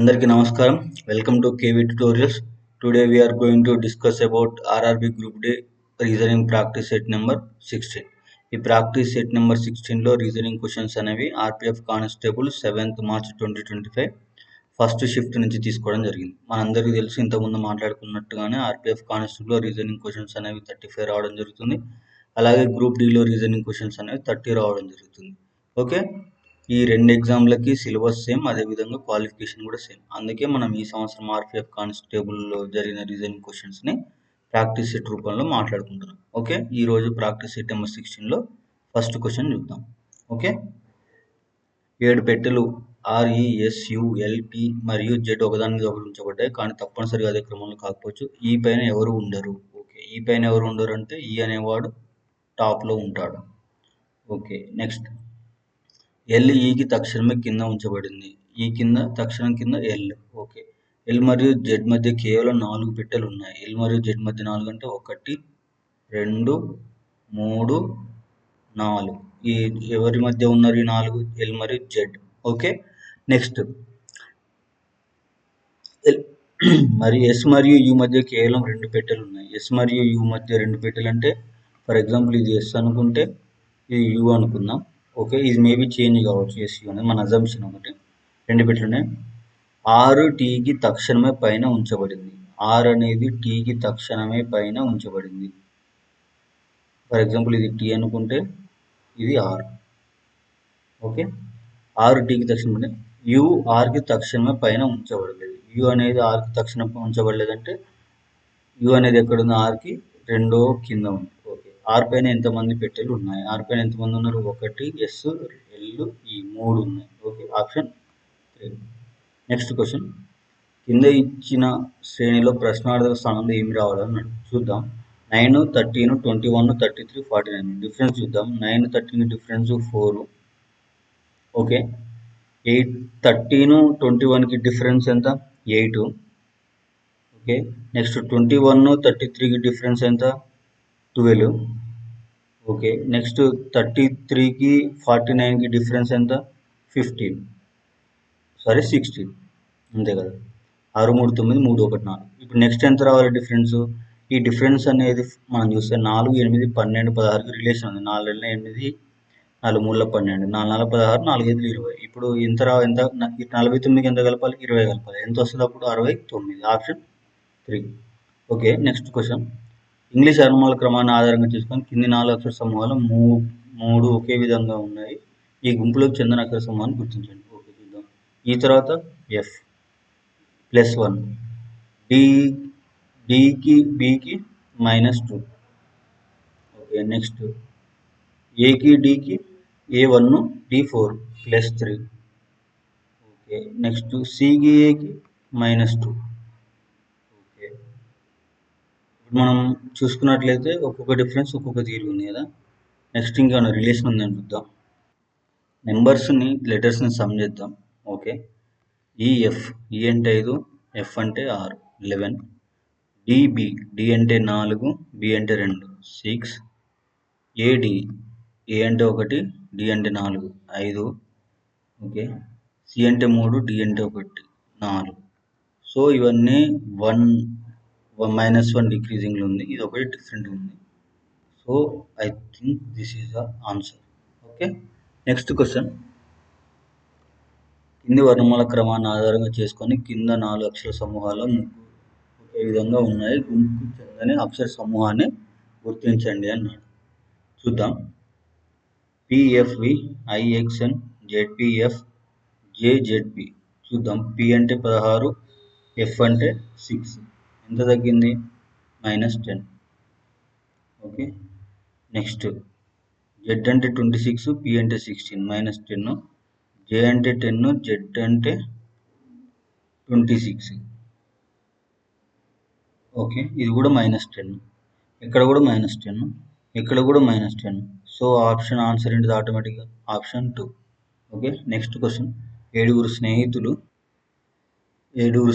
అందరికీ నమస్కారం. Welcome to KV tutorials. Today we are going to discuss about RRB Group D reasoning practice set number 16. ఈ practice set number 16లో reasoning questions అనేవి RPF constable 7th March 2025 first shift నుంచి తీసుకోవడం జరిగింది. మనందరికీ తెలుసు, ఇంతకుముందు మాట్లాడుకున్నట్టుగానే ఆర్పిఎఫ్ కానిస్టేబుల్లో రీజనింగ్ క్వశ్చన్స్ అనేవి 35 రావడం జరుగుతుంది. అలాగే గ్రూప్ డిలో రీజనింగ్ క్వశ్చన్స్ అనేవి 30 రావడం జరుగుతుంది. ఓకే, ఈ రెండు ఎగ్జామ్లకి సిలబస్ సేమ్, అదేవిధంగా క్వాలిఫికేషన్ కూడా సేమ్. అందుకే మనం ఈ సంవత్సరం ఆర్పిఎఫ్ కానిస్టేబుల్లో జరిగిన రీజనింగ్ క్వశ్చన్స్ని ప్రాక్టీస్ సెట్ రూపంలో మాట్లాడుకుంటున్నాం. ఓకే, ఈరోజు ప్రాక్టీస్ సెట్ నెంబర్ 16లో ఫస్ట్ క్వశ్చన్ చూద్దాం. ఓకే, 7 పెట్టెలు RESULP మరియు Z ఒకదాని మీద ఒకటి ఉంచబడ్డాయి, కానీ తప్పనిసరిగా అదే క్రమంలో కాకపోవచ్చు. ఈ పైన ఎవరు ఉండరు. ఓకే, ఈ పైన ఎవరు ఉండరు అంటే ఈ అనేవాడు టాప్లో ఉంటాడు. ఓకే, నెక్స్ట్ LEకి తక్షణమే కింద ఉంచబడింది. ఈ కింద తక్షణం కింద L. ఓకే, L మరియు Z మధ్య కేవలం 4 పెట్టెలు ఉన్నాయి. L మరియు Z మధ్య 4 అంటే 1 2 3 4. ఈ ఎవరి మధ్య ఉన్నారు ఈ 4? L మరియు Z. ఓకే, నెక్స్ట్ మరి S మరియు U మధ్య కేవలం 2 పెట్టెలు ఉన్నాయి. S మరియు U మధ్య 2 పెట్టెలు అంటే, ఫర్ ఎగ్జాంపుల్ ఇది S అనుకుంటే ఇది U అనుకుందాం. ఓకే, ఇది మేబీ చేంజ్ కావచ్చు. SU అనేది మన అజంప్షన్ ఒకటి. 2 పెట్టెలు ఉన్నాయి. R Tకి తక్షణమే పైన ఉంచబడింది. R అనేది Tకి తక్షణమే పైన ఉంచబడింది. ఫర్ ఎగ్జాంపుల్ ఇది T అనుకుంటే ఇది R. ఓకే, R Tకి తక్షణమే, U Rకి తక్షణమే పైన ఉంచబడలేదు. U అనేది Rకి తక్షణం ఉంచబడలేదంటే U అనేది ఎక్కడుంది? Rకి రెండో కింద ఉంది. ఓకే, R పైన ఎంతమంది పెట్టెలు ఉన్నాయి? R పైన ఎంతమంది ఉన్నారు? 1 S L E 3 ఉన్నాయి. Okay, option 3. నెక్స్ట్ క్వశ్చన్, కింద ఇచ్చిన శ్రేణిలో ప్రశ్నార్థక స్థానంలో ఏమి రావాలని చూద్దాం. 9, 13, 21, 33, 49. డిఫరెన్స్ చూద్దాం. 9, 13 డిఫరెన్స్ 4. ఓకే, 8, 13, 21కి డిఫరెన్స్ ఎంత? 8. ఓకే, నెక్స్ట్ 21, 33కి డిఫరెన్స్ ఎంత? 12. ఓకే, నెక్స్ట్ 33కి 49కి డిఫరెన్స్ ఎంత? 15. 16. అంతే కదా, 6, 3, 9, 3, 1, 4. ఇప్పుడు నెక్స్ట్ ఎంత రావాలి డిఫరెన్స్? ఈ డిఫరెన్స్ అనేది మనం చూస్తే 4, 8, 12, 16కి రిలేషన్ ఉంది. 4, 8, 4, 3, 12, 4, 16, 4, 5, 20. ఇప్పుడు ఎంత 49కి ఎంత కలపాలి? 20 కలపాలి. ఎంత వస్తుంది అప్పుడు? 69. Option 3. Okay, next question, English వర్ణమాల క్రమాన్ని ఆధారంగా చేసుకొని కింది 4 అక్షర సమూహాలు 3 ఒకే విధంగా ఉన్నాయి. ఈ గుంపులోకి చెందిన అక్షర సమూహాన్ని గుర్తించండి. ఓకే, చూద్దాం. ఈ తర్వాత F +1, Dకి Bకి -2. ఓకే, నెక్స్ట్ Aకి Dకి A1 D4 +3. ఓకే, నెక్స్ట్ Cకి Aకి -2. ఓకే, ఇప్పుడు మనం చూసుకున్నట్లయితే ఒక్కొక్క డిఫరెన్స్ ఒక్కొక్క తీరు ఉంది కదా. నెక్స్ట్ ఇంకా రిలేషన్ ఉందని చూద్దాం. నెంబర్స్ని లెటర్స్ని సమ్ చేద్దాం. ఓకే, EF, E అంటే 5, F అంటే 6, 11. DB, D అంటే 4, B అంటే 2, 6. AD, A అంటే 1, D అంటే 4, 5. ఓకే, C అంటే 3, D అంటే 1, 4. సో ఇవన్నీ 1 -1 డిక్రీజింగ్లో ఉంది. ఇది ఒకటి డిఫరెంట్ ఉంది. So I think this is the answer. Okay, next question, కింది వర్ణమాల క్రమాన్ని ఆధారంగా చేసుకొని కింద 4 అక్షర సమూహాల ఒకే విధంగా ఉన్నాయి. గుంపుకు చెందని అక్షర సమూహాన్ని గుర్తించండి అన్నాడు. చూద్దాం. PFV, IXN, ZPF, JZP. చూద్దాం. P అంటే 16, F అంటే 6. ఎంత తగ్గింది? -10. ఓకే, నెక్స్ట్ Z అంటే 26, P అంటే 16, -10. J అంటే 10, Z అంటే 26. ఓకే, ఇది కూడా -10. ఇక్కడ కూడా -10, ఇక్కడ కూడా -10. సో ఆప్షన్ ఆన్సర్ ఏంటిది? ఆటోమేటిక్గా ఆప్షన్ 2. ఓకే, నెక్స్ట్ క్వశ్చన్, ఏడుగురు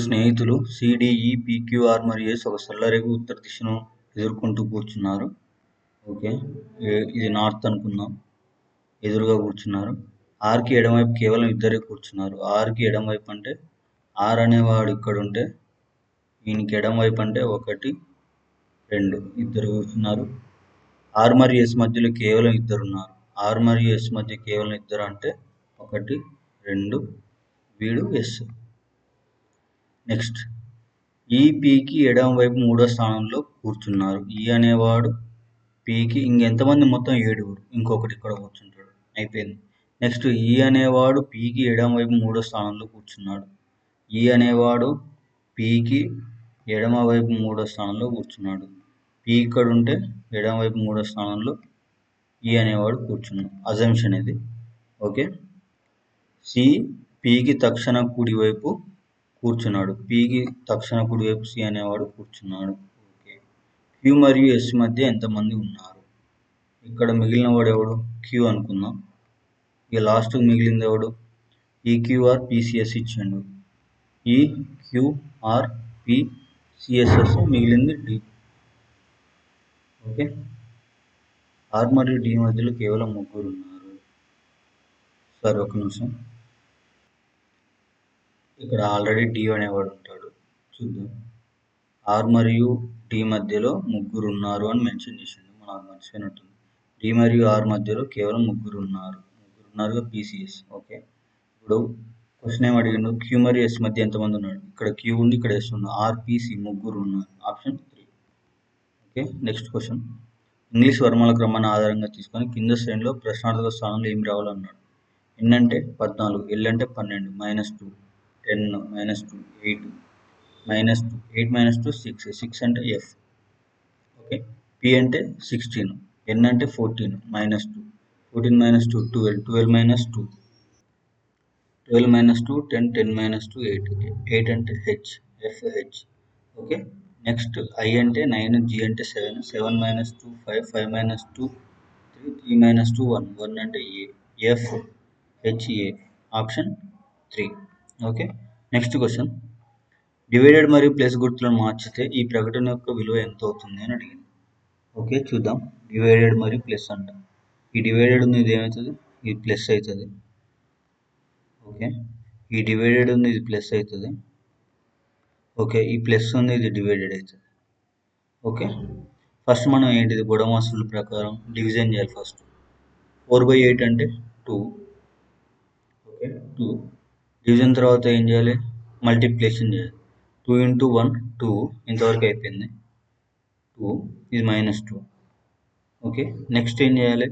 స్నేహితులు CDE, PQR మరియు S ఒక సల్లరేగు ఉత్తర దిశను ఎదుర్కొంటూ కూర్చున్నారు. ఓకే, ఇది నార్త్ అనుకుందాం. ఎదురుగా కూర్చున్నారు. ఆర్కి ఎడమవైపు కేవలం ఇద్దరే కూర్చున్నారు. ఆర్కి ఎడమవైపు అంటే ఆర్ అనేవాడు ఇక్కడ ఉంటే ఈయనకి ఎడమ వైపు అంటే 1 2 ఇద్దరు కూర్చున్నారు. ఆర్ మరియు ఎస్ మధ్యలో కేవలం ఇద్దరు ఉన్నారు. ఆర్ మరియు ఎస్ మధ్య కేవలం ఇద్దరు అంటే 1 2 వీడు ఎస్. నెక్స్ట్ ఈ పీకి ఎడమ వైపు 3వ స్థానంలో కూర్చున్నారు. ఈ అనేవాడు పీకి ఇంకెంతమంది మొత్తం 7, ఇంకొకటి ఇక్కడ కూర్చుంటాడు. అయిపోయింది. నెక్స్ట్ ఈ అనేవాడు పీకి ఎడమ వైపు 3వ స్థానంలో కూర్చున్నాడు. ఈ అనేవాడు పీకి ఎడమ వైపు 3వ స్థానంలో కూర్చున్నాడు. పీ ఇక్కడ ఉంటే ఎడమ వైపు 3వ స్థానంలో ఈ అనేవాడు కూర్చున్నాడు. అజంప్షన్ ఇది. ఓకే. సి పీకి తక్షణ కుడివైపు కూర్చున్నాడు. పీకి తక్షణ కుడివైపు సి అనేవాడు కూర్చున్నాడు. ఓకే. క్యూ మరియు ఎస్ మధ్య ఎంతమంది ఉన్నారు? ఇక్కడ మిగిలిన వాడు ఎవడు? క్యూ అనుకుందాం. ఇక లాస్ట్ మిగిలింది ఎవడు? ఈక్యూఆర్ పిసిఎస్ ఇచ్చిండు. ఈ క్యూఆర్ పిసిఎస్ఎస్ మిగిలింది డి. ఓకే. ఆర్ మరియు డి మధ్యలో కేవలం 3 ఉన్నారు. సరే ఒక నిమిషం. ఇక్కడ ఆల్రెడీ డి అనేవాడు ఉంటాడు. చూద్దాం. ఆర్ మరియు డి మధ్యలో 3 ఉన్నారు అని మెన్షన్ చేసిండు. మనకు మర్చిపోయినట్టుంది. డి మరియు ఆర్ మధ్యలో కేవలం 3 ఉన్నారు. 3 ఉన్నారుగా పిసిఎస్. ఓకే. ఇప్పుడు క్వశ్చన్ ఏం అడిగిండు? క్యూ మరియు ఎస్ మధ్య ఎంతమంది ఉన్నారు? ఇక్కడ క్యూ ఉంది, ఇక్కడ ఎస్ ఉంది. ఆర్ పిసి 3 ఉన్నారు. Option 3. Okay. Next question. English వర్ణమాల క్రమాన్ని ఆధారంగా తీసుకొని కింద శ్రేణిలో ప్రశ్నార్థక స్థానంలో ఏమి రావాలన్నాడు? ఎన్ అంటే 14, ఎల్ అంటే 12, -2, 10, -2, 8, -2, 8 - 2 6, 6 అంటే ఎఫ్. ఓకే. పి అంటే 16, ఎన్ అంటే 14, -2, 14 - 2 12, 12 - 2, 12 - 2 10, 10 - 2 8, 8 అంటే H, F H. Okay. Next I అంటే 9, జి అంటే 7, 7 - 2 5, 5 - 2 3, 3 - 2 1, 1 అంటే A, F H A. Option 3. Okay. Next question. Divided మరియు ప్లస్ గుర్తులను మార్చితే ఈ ప్రకటన యొక్క విలువ ఎంత అవుతుంది అని అడిగింది. ఓకే. చూద్దాం. డివైడెడ్ మరియు ప్లస్ అంట. ఈ డివైడెడ్ ఉంది, ఇది ఏమవుతుంది? ఇది ప్లస్ అవుతుంది. ఓకే. ఈ డివైడెడ్ ఉంది, ఇది ప్లస్ అవుతుంది. ఓకే. ఈ ప్లస్ ఉంది, ఇది డివైడెడ్ అవుతుంది. ఓకే. ఫస్ట్ మనం ఏంటిది? బొడమాస్ రూల్ ప్రకారం డివిజన్ చేయాలి ఫస్ట్. 4/8 అంటే 2. ఓకే. 2. డివిజన్ తర్వాత ఏం చేయాలి? మల్టిప్లికేషన్ చేయాలి. 2 × 1 2, ఇంతవరకు అయిపోయింది. 2, ఇది -2. ఓకే. నెక్స్ట్ ఏం చేయాలి?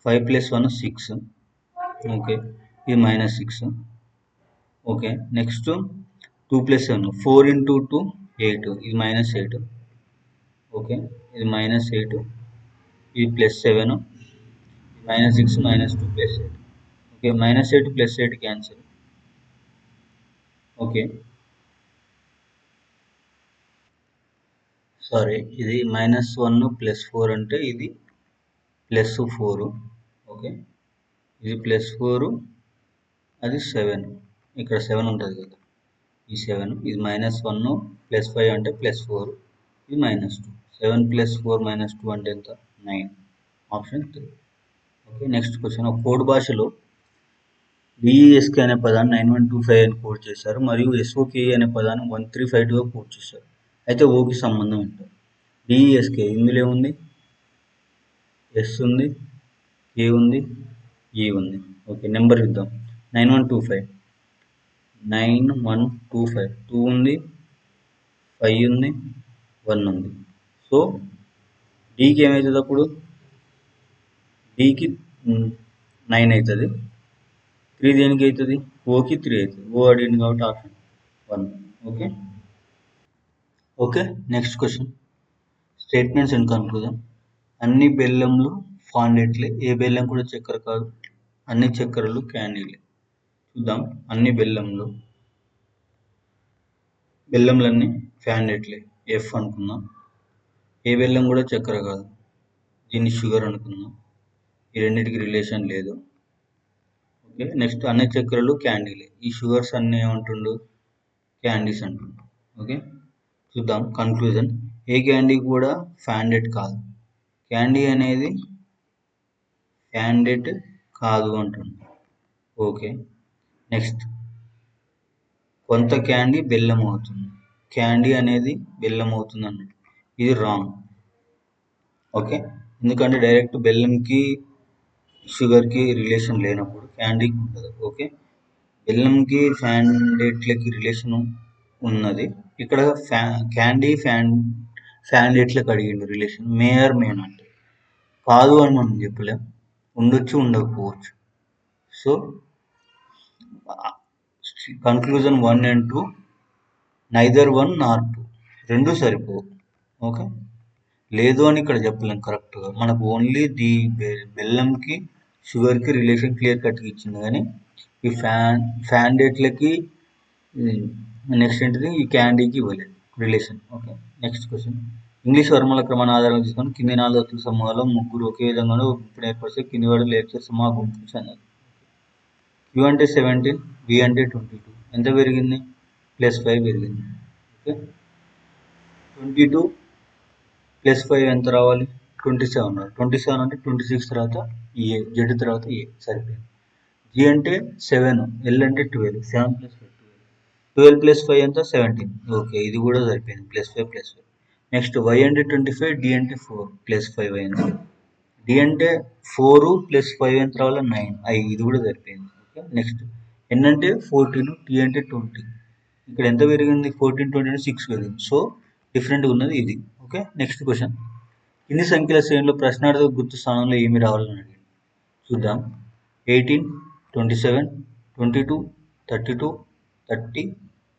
5 + 1 6. ఓకే. ఇది -6. ఓకే. నెక్స్ట్ 2 + 7 4 × 2 8, ఇది -8. ఓకే. ఇది -8, ఇది +7, -6 -2 +8. ఓకే. -8 + 8 క్యాన్సిల్. ఓకే. సారీ, ఇది -1 + 4 అంటే ఇది +4. ఓకే. ఇది +4, అది 7. ఇక్కడ 7 ఉంటుంది కదా, ఈ 7. ఇది -1 + 5 అంటే +4, ఇది -2. 7 + 4 - 2 అంటే ఎంత? 9. ఆప్షన్ 3. ఓకే. Next question. ఒక కోడ్ భాషలో డిఈఎస్కే అనే పదాన్ని 9125 అని కోడ్ చేశారు మరియు ఎస్ఓకేఈ అనే పదాన్ని 1352గా కోడ్ చేశారు. అయితే ఓకి సంబంధం ఏంటో? డిఈఎస్కే ఇందులో ఏముంది? ఎస్ ఉంది, ఏ ఉంది, ఈ ఉంది. ఓకే. నెంబర్ ఇద్దాం. 9125, 9125, 2 ఉంది, 5 ఉంది, 1 ఉంది. సో డీకి ఏమవుతుంది? అప్పుడు డీకి 9 అవుతుంది. 3 దేనికి అవుతుంది? ఓకి 3 అవుతుంది. ఓ అడిగింది కాబట్టి option 1. Okay. Okay. Next question. Statements and conclusion. అన్ని బెల్లంలు ఫాండెట్లే, ఏ బెల్లం కూడా చక్కెర కాదు. అన్ని చక్కెరలు క్యాండీలే. చూద్దాం. అన్ని బెల్లంలన్నీ ఫాండెట్లే, ఎఫ్ అనుకుందాం. ఏ బెల్లం కూడా చక్కెర కాదు, దీన్ని షుగర్ అనుకుందాం. ఈ రెండింటికి రిలేషన్ లేదు. ఓకే. నెక్స్ట్ అన్ని చక్కెరలు క్యాండీలే. ఈ షుగర్స్ అన్నీ ఏమంటుండు? క్యాండీస్ అంటుండు. ఓకే. చూద్దాం. కన్క్లూజన్. ఏ క్యాండీ కూడా ఫాండెట్ కాదు. క్యాండీ అనేది ఫాండెట్ కాదు అంటుంది. ఓకే. నెక్స్ట్ కొంత క్యాండీ బెల్లం అవుతుంది. క్యాండీ అనేది బెల్లం అవుతుంది అన్నట్టు. ఇది రాంగ్. ఓకే, ఎందుకంటే డైరెక్ట్ బెల్లంకి షుగర్కి రిలేషన్ లేనప్పుడు క్యాండీకి ఉంటుంది. ఓకే, బెల్లంకి ఫ్యాండేట్లకి రిలేషన్ ఉన్నది. ఇక్కడ క్యాండీ ఫ్యాండేట్లకు అడిగిండు relation. May or may not, కాదు అని మనం చెప్పలేం, ఉండొచ్చు ఉండకపోవచ్చు. So conclusion 1 and 2 neither 1 nor 2, రెండు సరిపోవు. ఓకే, లేదు అని ఇక్కడ చెప్పలేం కరెక్ట్గా. మనకు ఓన్లీ బెల్లంకి షుగర్కి రిలేషన్ క్లియర్ కట్గా ఇచ్చింది, కానీ ఈ ఫ్యాండేట్లకి నెక్స్ట్ ఏంటిది ఈ క్యాండీకి ఇవ్వలేదు relation. Okay, next question. English వర్మల క్రమాన్ని ఆధారంగా తీసుకొని కింది 4 అతుల సమూహాల్లో ముగ్గురు ఒకే విధంగా గుంపును ఏర్పరిస్తే కింది వాడు లేక్చర్ సమూహ గుంపు చెందాలి. Q అంటే 17, V అంటే 22. ఎంత పెరిగింది? +5 పెరిగింది. ఓకే, 22 + 5 ఎంత రావాలి? 27 రావాలి. 27 అంటే 26 తర్వాత A, Z తర్వాత A, సరిపోయింది. G అంటే 7, L అంటే 12, 7 + 5 12 + 5 ఎంత? 17. ఓకే, ఇది కూడా సరిపోయింది, +5 +5. నెక్స్ట్ Y అంటే 25, D అంటే 4 +5 అయింది. D అంటే 4 + 5 ఎంత రావాలి? 9. ఇది కూడా సరిపోయింది. ఓకే, నెక్స్ట్ N అంటే 14, T అంటే 20. ఇక్కడ ఎంత పెరిగింది? 14, 20 అంటే 6 పెరిగింది. సో డిఫరెంట్గా ఉన్నది ఇది. Okay, next question. కింది సంఖ్యల శ్రేణిలో ప్రశ్నార్థక గుర్తు స్థానంలో ఏమి రావాలని అడిగింది. చూద్దాం. 18, 27, 22, 32, 30,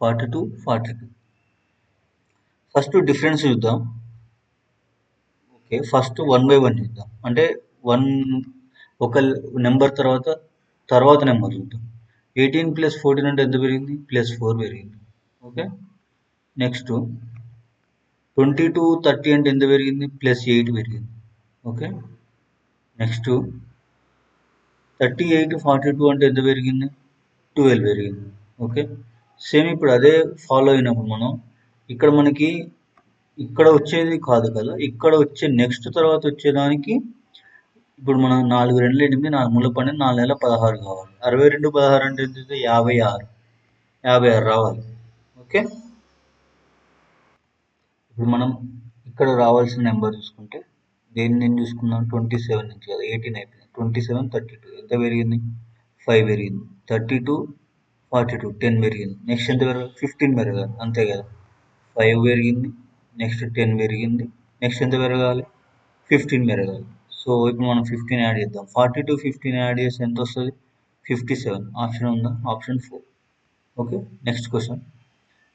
42, 42. ఫస్ట్ డిఫరెన్స్ చూద్దాం. ఓకే, ఫస్ట్ 1 by 1 చూద్దాం. అంటే 1 ఒక నెంబర్ తర్వాత నెంబర్ చూద్దాం. 18 + 14 అంటే ఎంత పెరిగింది? +4 పెరిగింది. ఓకే, నెక్స్ట్ 22, 30 అంటే ఎంత పెరిగింది? +8 పెరిగింది. ఓకే, నెక్స్ట్ 38, 42 అంటే ఎంత పెరిగింది? 12 పెరిగింది. ఓకే, సేమ్ ఇప్పుడు అదే ఫాలో అయినప్పుడు మనం ఇక్కడ మనకి ఇక్కడ వచ్చేది కాదు కదా, ఇక్కడ వచ్చే నెక్స్ట్ తర్వాత వచ్చేదానికి ఇప్పుడు మనం 4 2 8, 4 3 12, 4 నెలల 16 కావాలి. 62 16 అంటే ఎంత? 56 రావాలి. ఓకే, ఇప్పుడు మనం ఇక్కడ రావాల్సిన నెంబర్ చూసుకుంటే దేన్ని నేను చూసుకున్నాం? 27 నుంచి కదా, 18 అయిపోయింది. 27, 32 ఎంత పెరిగింది? 5 పెరిగింది. 32, 42 10 పెరిగింది. నెక్స్ట్ ఎంత పెరగాలి? 15 పెరగాలి, అంతే కదా. 5 పెరిగింది, నెక్స్ట్ 10 పెరిగింది, నెక్స్ట్ ఎంత పెరగాలి? 15 పెరగాలి. సో ఇప్పుడు మనం 15 యాడ్ చేద్దాం. 42, 15 యాడ్ చేస్తే ఎంత వస్తుంది? 57. ఆప్షన్ ఉందా? ఆప్షన్ 4. Okay, next question.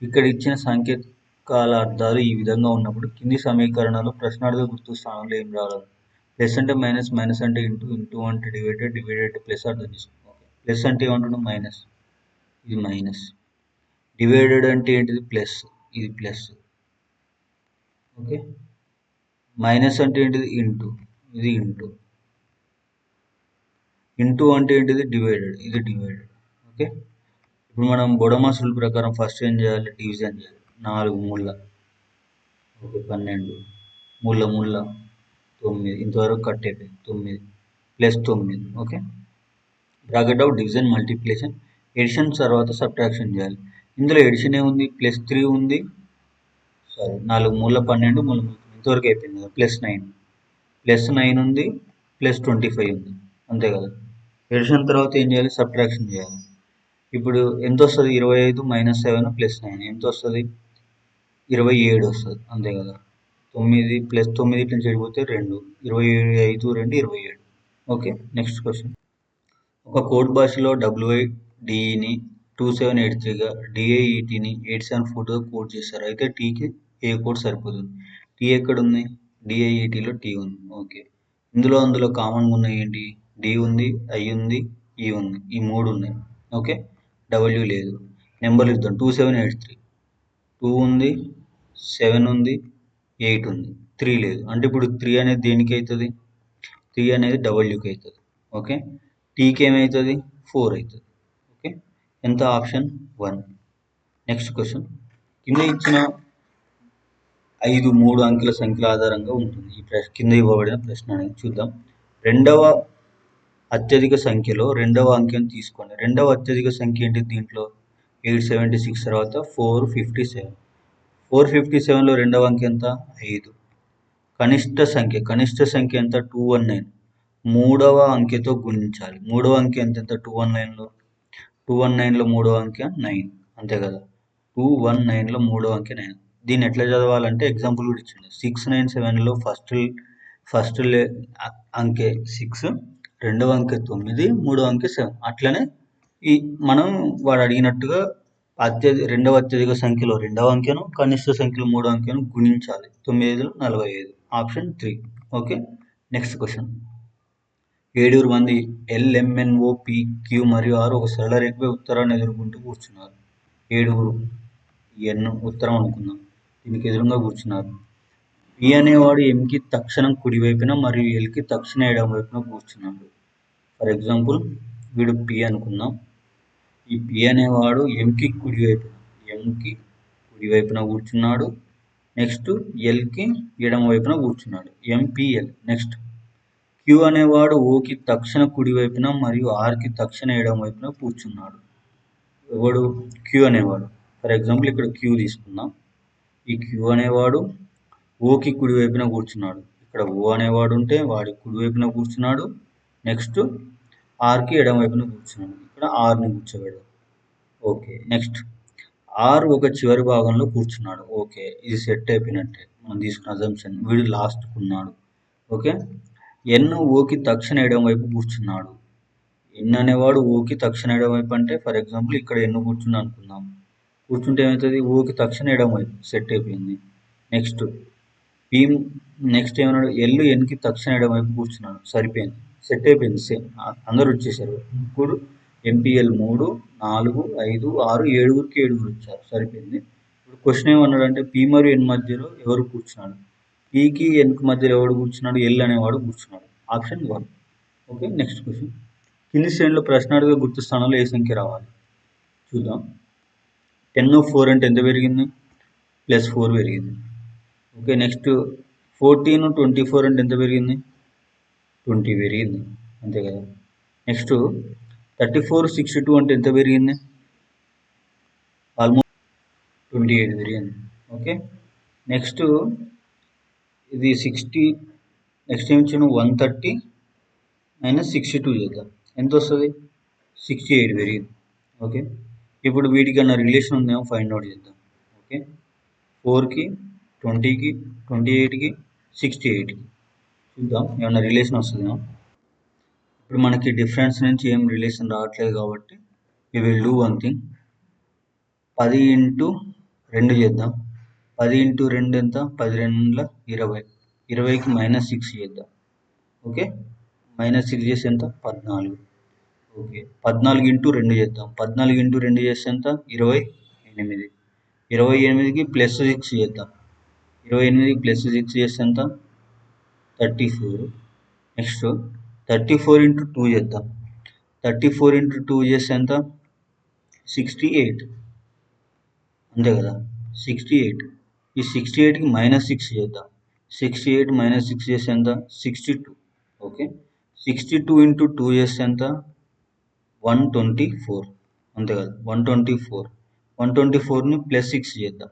ఇక్కడ ఇచ్చిన సంకేతాల అర్థాలు ఈ విధంగా ఉన్నప్పుడు కింది సమీకరణలో ప్రశ్నార్థక గుర్తు స్థానంలో ఏం రావాలి? ప్లస్ అంటే మైనస్, మైనస్ అంటే ఇంటూ, ఇంటూ అంటే డివైడెడ్, డివైడెడ్ ప్లస్ అర్థం చేసుకోవాలి. ప్లస్ అంటే ఏమంటున్నాం? మైనస్, ఇది మైనస్. డివైడెడ్ అంటే ఏంటిది? ప్లస్, ఇది ప్లస్. ఓకే, మైనస్ అంటే ఏంటిది? ఇంటూ, ఇది ఇంటూ. ఇంటూ అంటే ఏంటిది? డివైడెడ్, ఇది డివైడెడ్. ఓకే, ఇప్పుడు మనం బొడమాస్ రూల్ ప్రకారం ఫస్ట్ ఏం చేయాలి? డివిజన్ చేయాలి. 4 3 ఓకే 12 3 3 9, ఇంతవరకు కట్ అయిపోయింది. 9 + 9. Okay, bracket of division, multiplication, addition తర్వాత సబ్ట్రాక్షన్ చేయాలి. ఇందులో ఎడిషన్ ఏముంది? +3 ఉంది. సారీ, 4 3 12 3 ఇంతవరకు అయిపోయింది కదా. +9 +9 ఉంది, +25 ఉంది, అంతే కదా. ఎడిషన్ తర్వాత ఏం చేయాలి? సబ్ట్రాక్షన్ చేయాలి. ఇప్పుడు ఎంత వస్తుంది? 25 - 7 + 9 ఎంత వస్తుంది? 27 వస్తుంది, అంతే కదా. 9 + 9 ఇట్లా చెడిపోతే 2, 25 2 27. Okay, next question. ఒక కోడ్ భాషలో WIDని 2783గా, DIETని 8742గా కోడ్ చేస్తారు. అయితే టీకి ఏ కోడ్ సరిపోతుంది? టీ ఎక్కడ ఉంది? DIETలో టీ ఉంది. ఓకే, అందులో కామన్గా ఉన్నాయి ఏంటి? డి ఉంది, ఐ ఉంది, ఈ ఉంది, ఈ 3 ఉన్నాయి. ఓకే, డబ్ల్యూ లేదు. నెంబర్లు ఇద్దాం. 2783, 2 ఉంది, 7 ఉంది, 8 ఉంది, 3 లేదు. అంటే ఇప్పుడు 3 అనేది దేనికి అవుతుంది? 3 అనేది డబ్ల్యూకి అవుతుంది. ఓకే, టీకి ఏమవుతుంది? 4 అవుతుంది. ఓకే, ఎంత? ఆప్షన్ 1. Next question. కింద ఇచ్చిన 5 3 అంకెల సంఖ్యల ఆధారంగా ఉంటుంది. ఈ కింద ఇవ్వబడిన ప్రశ్న అనేది చూద్దాం. రెండవ అత్యధిక సంఖ్యలో రెండవ అంకెను తీసుకోండి. రెండవ అత్యధిక సంఖ్య ఏంటి దీంట్లో? 876 తర్వాత 457. 457లో రెండవ అంకె ఎంత? 5. కనిష్ట సంఖ్య ఎంత? 219. మూడవ అంకెతో గుణించాలి. మూడవ అంకె ఎంత? 219లో 219లో మూడవ అంకె 9. అంతే కదా. 219లో మూడవ అంకె 9. దీన్ని ఎట్లా చదవాలంటే ఎగ్జాంపుల్ కూడా ఇచ్చింది. 697లో ఫస్ట్ అంకె 6, రెండవ అంకె 9, మూడవ అంకె 7. అట్లనే మనం వాడు అడిగినట్టుగా రెండవ అత్యధిక సంఖ్యలో రెండవ అంకెను, కనిష్ట సంఖ్యలో మూడవ అంకెను గుణించాలి. 9×45. ఆప్షన్ 3. Okay, next question. 7 మంది LMNO PQ మరియు R ఒక సరళ రేఖపై ఉత్తరాన్ని ఎదుర్కొంటూ కూర్చున్నారు. 7 N ఉత్తరం అనుకుందాం. దీనికి ఎదురుగా కూర్చున్నారు. P అనేవాడు Mకి తక్షణం కుడివైపున మరియు Lకి తక్షణ ఎడమ వైపున కూర్చున్నాడు. ఫర్ ఎగ్జాంపుల్ వీడు P అనుకుందాం. ఈ P అనేవాడు Mకి కుడివైపున కూర్చున్నాడు. నెక్స్ట్ Lకి ఎడమ వైపున కూర్చున్నాడు. MPL. నెక్స్ట్ Q అనేవాడు Oకి తక్షణ కుడివైపున మరియు Rకి తక్షణ ఎడమ వైపున కూర్చున్నాడు. ఎవడు? Q అనేవాడు. ఫర్ ఎగ్జాంపుల్ ఇక్కడ Q తీసుకుందాం. ఈ Q అనేవాడు Oకి కుడివైపున కూర్చున్నాడు. ఇక్కడ O అనేవాడు ఉంటే వాడి కుడివైపున కూర్చున్నాడు. నెక్స్ట్ Rకి ఎడమ వైపున కూర్చున్నాడు. ఇక్కడ Rని కూర్చోబెడదాం. ఓకే, నెక్స్ట్ R ఒక చివరి భాగంలో కూర్చున్నాడు. ఓకే, ఇది సెట్ అయిపోయినట్టే మనం తీసుకున్న అజంప్షన్. వీడు లాస్ట్ ఉన్నాడు. ఓకే, N Oకి తక్షణ ఎడమ వైపు కూర్చున్నాడు. N అనేవాడు Oకి తక్షణ ఎడమ వైపు అంటే ఫర్ ఎగ్జాంపుల్ ఇక్కడ N కూర్చున్నా అనుకుందాం. కూర్చుంటే ఏమవుతుంది? Oకి తక్షణ ఎడమ వైపు సెట్ అయిపోయింది. నెక్స్ట్ ఏమన్నాడు? L Nకి తక్షణ ఎడమ వైపు కూర్చున్నాడు. సరిపోయింది, సెట్ అయిపోయింది. సేమ్ అందరు వచ్చేసారు. ఇప్పుడు MPL 3, 4, 5, 6, 7కి 7 వచ్చారు. సరిపోయింది. ఇప్పుడు క్వశ్చన్ ఏమన్నాడు అంటే P మరియు N మధ్యలో ఎవరు కూర్చున్నాడు? Pకి Nకి మధ్యలో ఎవడు కూర్చున్నాడు? L అనేవాడు కూర్చున్నాడు. ఆప్షన్ 1. Okay, next question. కింది శ్రేణిలో ప్రశ్నార్థక గుర్తు స్థానంలో ఏ సంఖ్య రావాలి? చూద్దాం. 10/4 అంటే ఎంత పెరిగింది? +4 పెరిగింది. ఓకే, నెక్స్ట్ 14/24 అంటే ఎంత పెరిగింది? 20 పెరిగింది. అంతే కదా. నెక్స్ట్ 34/62 అంటే ఎంత పెరిగింది? ఆల్మోస్ట్ 28 పెరిగింది. ఓకే, నెక్స్ట్ ఇది 60. నెక్స్ట్ ఏమి ఇచ్చాను? 130 - 62 చేద్దాం. ఎంత వస్తుంది? 68 పెరిగింది. ఓకే, ఇప్పుడు వీటికి అన్న రిలేషన్ ఉందేమో ఫైండ్ అవుట్ చేద్దాం. ఓకే, 4కి 20కి 28కి 68కి చూద్దాం ఏమన్నా రిలేషన్ వస్తుందేమో. ఇప్పుడు మనకి డిఫరెన్స్ నుంచి ఏం రిలేషన్ రావట్లేదు కాబట్టి we will do one thing. 10 × 2 చేద్దాం. 10 × 2 ఎంత? 10 2 20. 20కి -6 చేద్దాం. ఓకే, -6 చేస్తే ఎంత? 14. ఓకే, 14 × 2 చేద్దాం. 14 × 2 చేస్తే ఎంత? 28. 28కి +6 చేద్దాం. 28కి +6 చేస్తే ఎంత? 34. నెక్స్ట్ 34 × 2 చేద్దాం. 34 × 2 చేస్తే ఎంత? 68. అంతే కదా, 68. ఈ 68కి -6 చేద్దాం. 68 - 6 చేస్తే ఎంత? 62. ఓకే, 62 × 2 చేస్తే ఎంత? 124. అంతే కదా, 124. 124ని +6 చేద్దాం.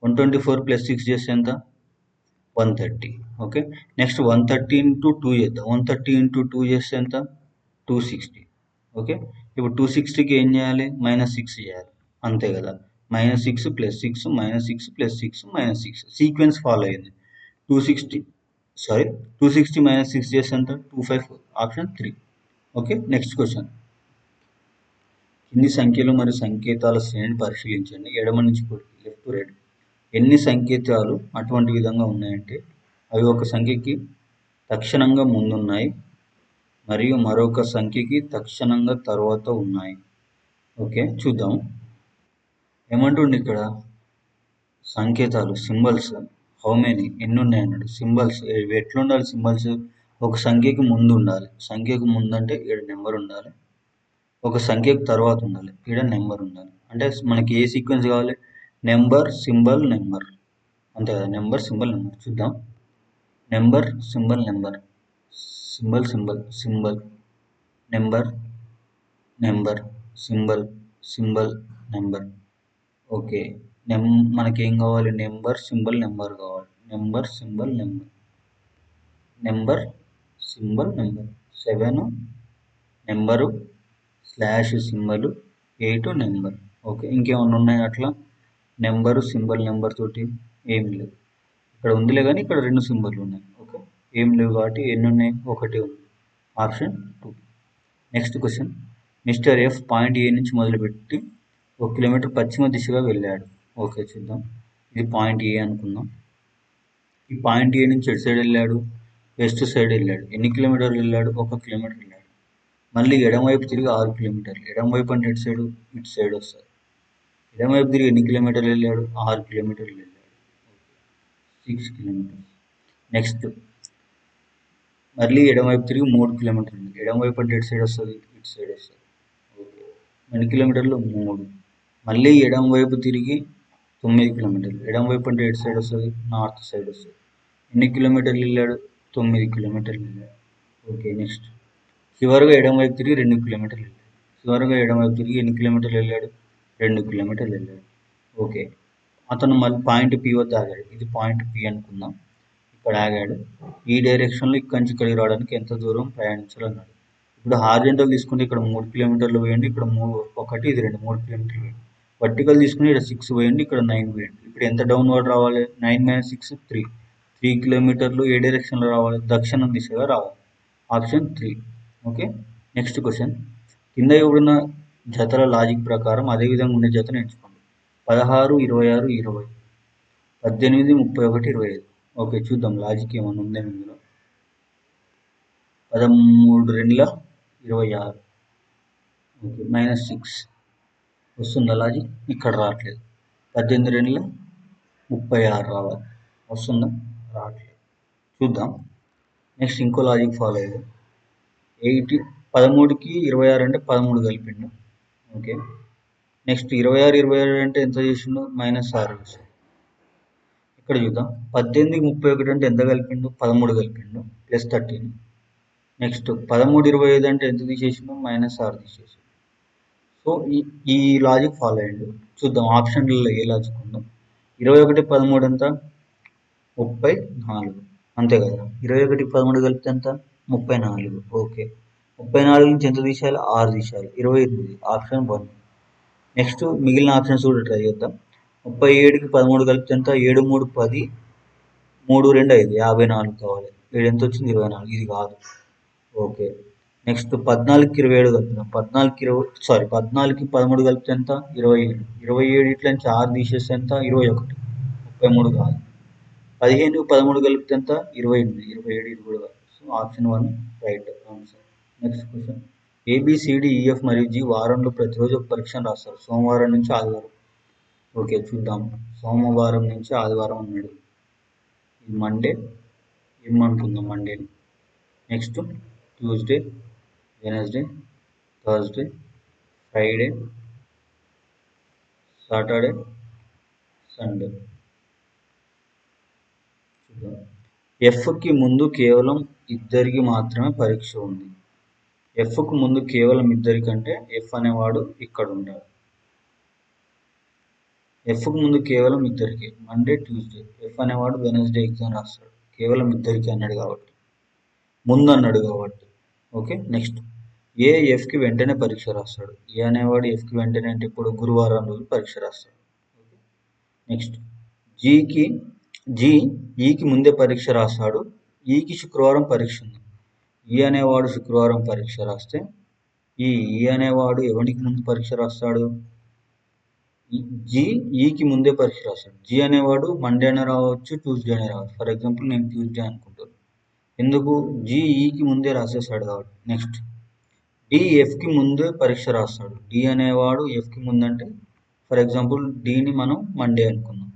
124 +6 చేస్తే ఎంత? 130. ఓకే, నెక్స్ట్ 130 × 2 చేద్దాం. 130 × 2 చేస్తే ఎంత? 260. ఓకే, ఇప్పుడు 260కి ఏం చేయాలి? -6 చేయాలి. అంతే కదా, -6 + 6 -6 + 6 -6 సీక్వెన్స్ ఫాలో అయింది. 260 - 6 చేస్తే ఎంత? 254. ఆప్షన్ 3. Okay, next question. కింది సంఖ్యలు మరియు సంకేతాల శ్రేణిని పరిశీలించండి. ఎడమ నుంచి కుడికి, లెఫ్ట్ టు రైట్. ఎన్ని సంకేతాలు అటువంటి విధంగా ఉన్నాయంటే అవి ఒక సంఖ్యకి తక్షణంగా ముందున్నాయి మరియు మరొక సంఖ్యకి తక్షణంగా తర్వాత ఉన్నాయి. ఓకే, చూద్దాం ఏమంటుండే ఇక్కడ. సంకేతాలు, సింబల్స్, హౌ మెనీ, ఎన్ని ఉన్నాయి అన్నాడు. సింబల్స్ ఎట్లుండాలి? సింబల్స్ ఒక సంఖ్యకి ముందు ఉండాలి. సంఖ్యకు ముందు అంటే ఇక్కడ నెంబర్ ఉండాలి. ఒక సంఖ్యకు తర్వాత ఉండాలి. ఇక్కడ నెంబర్ ఉండాలి. అంటే మనకి ఏ సీక్వెన్స్ కావాలి? Number, symbol, number. అంతే కదా, నెంబర్, సింబల్, నెంబర్. చూద్దాం. Number, symbol, number, symbol, symbol, symbol, number, number, symbol, symbol, number. Okay. మనకేం కావాలి? నెంబర్ సింబల్ నెంబర్ కావాలి. Number symbol number. Number symbol number. 7 number slash symbol 8 number. Okay. ఇంకేమన్నా ఉన్నాయి అట్లా? Number symbol number తోటి ఏం లేవు. ఇక్కడ ఉందిలే కానీ ఇక్కడ 2 సింబల్లు ఉన్నాయి. ఓకే. ఏం లేవు కాబట్టి ఎన్ని ఉన్నాయి? ఒకటి ఉంది. Option 2. Next question. Mister F point A నుంచి మొదలుపెట్టి 1 కిలోమీటర్ పశ్చిమ దిశగా వెళ్ళాడు. ఓకే చూద్దాం. ఇది పాయింట్ ఏ అనుకుందాం. ఈ పాయింట్ ఏ నుంచి ఎటు సైడ్ వెళ్ళాడు? వెస్ట్ సైడ్ వెళ్ళాడు. ఎన్ని కిలోమీటర్లు వెళ్ళాడు? 1 కిలోమీటర్ వెళ్ళాడు. మళ్ళీ ఎడమవైపు తిరిగి 6 కిలోమీటర్లు. ఎడమవైపు అంటే ఎటు సైడు? ఇటు సైడ్ వస్తుంది. ఎడమవైపు తిరిగి ఎన్ని కిలోమీటర్లు వెళ్ళాడు? 6 కిలోమీటర్లు వెళ్ళాడు. 6 కిలోమీటర్స్. నెక్స్ట్ మళ్ళీ ఎడమవైపు తిరిగి 3 కిలోమీటర్లు. ఎడమవైపు అంటే ఎటు సైడ్ వస్తుంది? ఇటు సైడ్ వస్తుంది. ఓకే. ఎన్ని కిలోమీటర్లు? 3. మళ్ళీ ఎడమవైపు తిరిగి 9 కిలోమీటర్లు. ఎడమవైపు అంటే ఎటు సైడ్ వస్తుంది? నార్త్ సైడ్ వస్తుంది. ఎన్ని కిలోమీటర్లు వెళ్ళాడు? 9 కిలోమీటర్లు వెళ్ళాడు. ఓకే. నెక్స్ట్ చివరిగా ఎడమవైపు తిరిగి 2 కిలోమీటర్లు వెళ్ళాడు. చివరిగా ఎడమవైపు తిరిగి ఎన్ని కిలోమీటర్లు వెళ్ళాడు? 2 కిలోమీటర్లు వెళ్ళాడు. ఓకే. అతను మళ్ళీ పాయింట్ పి వద్ద ఆగాడు. ఇది పాయింట్ పి అనుకుందాం. ఇక్కడ ఆగాడు. ఈ డైరెక్షన్లో ఇక్కడి నుంచి ఇక్కడికి రావడానికి ఎంత దూరం ప్రయాణించాలన్నాడు. ఇప్పుడు హార్జెంటల్ తీసుకుంటే ఇక్కడ 3 కిలోమీటర్లు పోయండి. ఇక్కడ 1 ఇది 2 3 కిలోమీటర్లు పోయండి. వర్టికల్ తీసుకుని ఇక్కడ 6 పోయండి. ఇక్కడ 9 పోయండి. ఇప్పుడు ఎంత డౌన్వర్డ్ రావాలి? 9 - 6 3. 3 కిలోమీటర్లు ఏ డైరెక్షన్లో రావాలి? దక్షిణం దిశగా రావాలి. ఆప్షన్ 3. ఓకే. Next question. కింద ఇవ్వబడిన జతల లాజిక్ ప్రకారం అదే విధంగా ఉండే జతను ఎంచుకోండి. 16 26 20 18 31 25. ఓకే చూద్దాం లాజిక్ ఏమైనా ఉందేమో ఇందులో. 13 2 26. ఓకే -6 వస్తుందా లాజిక్? ఇక్కడ రావట్లేదు. 18 2 36 రావాలి. వస్తుందా? రావట్లేదు. చూద్దాం. నెక్స్ట్ ఇంకో లాజిక్ ఫాలో అయ్యాడు. 13కి 26 అంటే 13 కలిపిండు. ఓకే. నెక్స్ట్ 26 27 అంటే ఎంత చేసిండు? -6 చేసిండు. ఇక్కడ చూద్దాం. 18కి 31 అంటే ఎంత కలిపిండు? 13 కలిపిండు +13. నెక్స్ట్ 13 25 అంటే ఎంత తీసేసిండు? -6 తీసేసిండు. సో ఈ లాజిక్ ఫాలో అయ్యండు. చూద్దాం ఆప్షన్లలో ఏ లాజిక్ ఉందో. 21 13 ఎంత? 34. అంతే కదా. 21 13 కలిపితే ఎంత? 34. ఓకే. 34 నుంచి ఎంత తీసేయాలి? 6 తీసేయాలి. 28. ఆప్షన్ 1. నెక్స్ట్ మిగిలిన ఆప్షన్స్ కూడా ట్రై చేద్దాం. 37కి 13 కలిపితే ఎంత? 7 3 10 3 2 5 54 కావాలి. 7 ఎంత వచ్చింది? 24. ఇది కాదు. ఓకే. నెక్స్ట్ 14కి 27 కలిపిద్దాం. 14కి 13 కలిపితే ఎంత? 27. 27 ఇట్లా నుంచి 6 తీసేస్తే ఎంత? 21. 33 కాదు. 15కి 13 కలిపితే ఎంత? 28. 27 ఇది కూడా కాదు. So option 1 right answer. Next question. ABCDEF మరియు G వారంలో ప్రతిరోజు ఒక పరీక్షను రాస్తారు. సోమవారం నుంచి ఆదివారం. ఓకే చూద్దాం. సోమవారం నుంచి ఆదివారం అన్నాడు. ఇది మండే. ఏమనుకుందాం మండేని. Next Tuesday, Wednesday, Thursday, Friday, Saturday, Sunday. ఎఫ్కి ముందు కేవలం ఇద్దరికి మాత్రమే పరీక్ష ఉంది. ఎఫ్కు ముందు కేవలం ఇద్దరికంటే ఎఫ్ అనేవాడు ఇక్కడ ఉంటాడు. ఎఫ్కు ముందు కేవలం ఇద్దరికి మండే ట్యూస్డే. ఎఫ్ అనేవాడు వెనస్డే ఎగ్జామ్ రాస్తాడు. కేవలం ఇద్దరికి అన్నాడు కాబట్టి, ముందు అన్నాడు కాబట్టి. ఓకే. నెక్స్ట్ ఏ ఎఫ్కి వెంటనే పరీక్ష రాస్తాడు. ఏ అనేవాడు ఎఫ్కి వెంటనే అంటే ఇప్పుడు గురువారం రోజు పరీక్ష రాస్తాడు. ఓకే. నెక్స్ట్ జీ ఈకి ముందే పరీక్ష రాస్తాడు. ఈకి శుక్రవారం పరీక్ష ఉంది. ఈ అనేవాడు శుక్రవారం పరీక్ష రాస్తే ఈ అనేవాడు ఎవరికి ముందు పరీక్ష రాస్తాడు? ఈకి ముందే పరీక్ష రాస్తాడు. జీ అనేవాడు మండే అనే రావచ్చు, ట్యూస్డే అనే రావచ్చు. ఫర్ ఎగ్జాంపుల్ నేను ట్యూస్డే అనుకుంటాను. ఎందుకు? జీ ఈకి ముందే రాసేస్తాడు కాబట్టి. నెక్స్ట్ డి ఎఫ్కి ముందే పరీక్ష రాస్తాడు. డి అనేవాడు ఎఫ్కి ముందంటే ఫర్ ఎగ్జాంపుల్ డిని మనం మండే అనుకుందాం.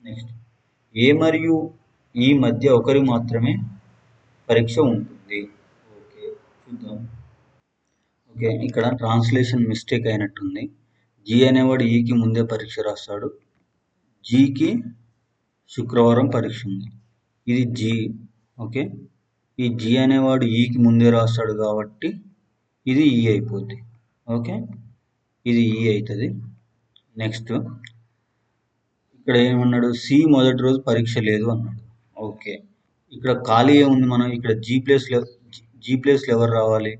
నెక్స్ట్ ఏ మరియు ఈ మధ్య ఒకరి మాత్రమే పరీక్ష ఉంటుంది. ఓకే చూద్దాం. ఓకే ఇక్కడ ట్రాన్స్లేషన్ మిస్టేక్ అయినట్టుంది. జీ అనేవాడు ఈకి ముందే పరీక్ష రాస్తాడు. జీకి శుక్రవారం పరీక్ష ఉంది. ఇది జీ. ఓకే. ఈ జీ అనేవాడు ఈకి ముందే రాస్తాడు కాబట్టి ఇది ఈ అయిపోద్ది. ఓకే. ఇది ఈ అవుతుంది. నెక్స్ట్ ఇక్కడ ఏమన్నాడు, సి మొదటి రోజు పరీక్ష లేదు అన్నాడు. ఓకే, ఇక్కడ ఖాళీ ఏముంది, మనం ఇక్కడ జీ ప్లేస్లో ఎవరు రావాలి?